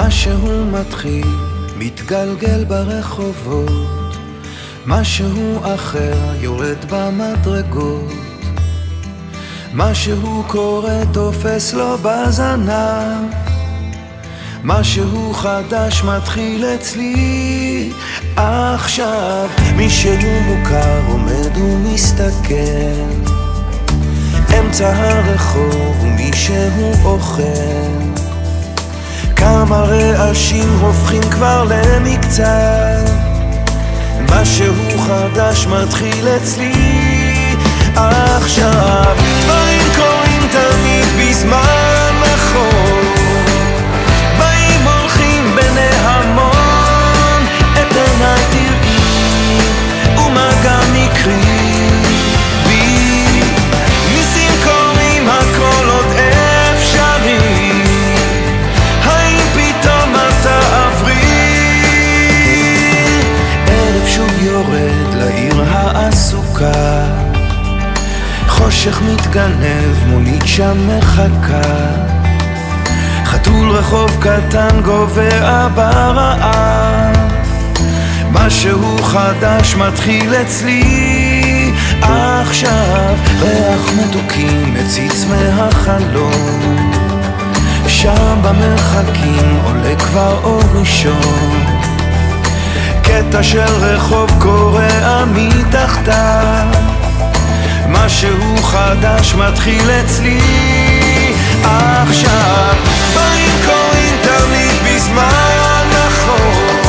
משהו מתחיל, מתגלגל ברחובות, משהו אחר יורד במדרגות, משהו קורה תופס לו בזנב, משהו חדש מתחיל אצלי עכשיו. מישהו מוכר עומד ומסתכל אמצע הרחוב ומישהו אוכל, כמה רעשים הופכים כבר למקצת, משהו חדש מתחיל אצלי עכשיו. דברים קורים תמיד בזמן נכון, באים הולכים בני המון, את עיניי תראי ומגע מקרי בי, ניסים קורים הכל עוד אפשרי, האם פתאום את תעברי? ערב שוב יורד לעיר העסוקה, חושך מתגנב, מונית שם מחכה, חתול רחוב קטן גובע ברעב, משהו חדש מתחיל אצלי עכשיו. ריח מתוקים מציץ מהחלום, שם במרחקים עולה כבר אור ראשון, קטע של רחוב קורע מתחתיו, משהו חדש מתחיל אצלי עכשיו. באים קוראים תמיד בזמן נכון,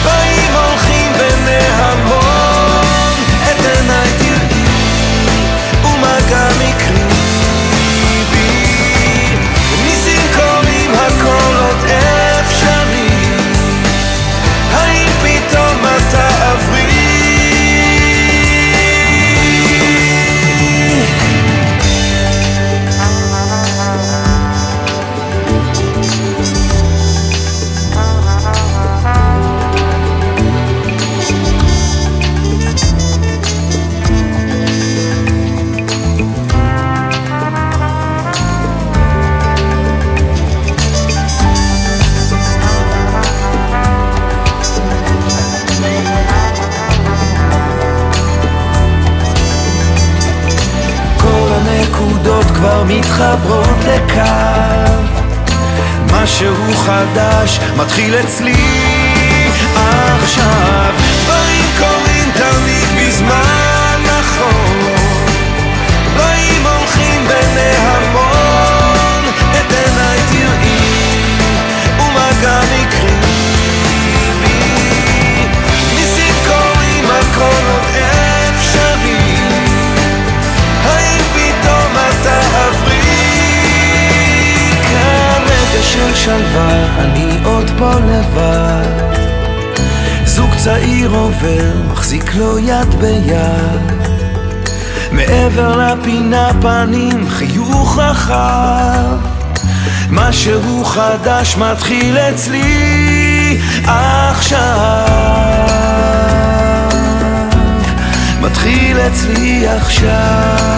באים הולכים בני המון, את עיניי תראי ומגע מקרי בי, ניסים קוראים הכל עוד אפשרי, האם פתאום את תעברי? כבר מתחברות לקו, משהו חדש מתחיל אצלי עכשיו. דברים קורים תמיד בזמן נכון, באים הולכים בני המון, את עיניי תראי ומגע מקרי בי, ניסים קורים הכל עוד אפשרי, האם פתאום את תעברי? כאן רגע של שלווה, אני עוד פה לבד, זוג צעיר עובר, מחזיק לו יד ביד, מעבר לפינה פנים חיוך רחב, משהו חדש מתחיל אצלי עכשיו, מתחיל אצלי עכשיו.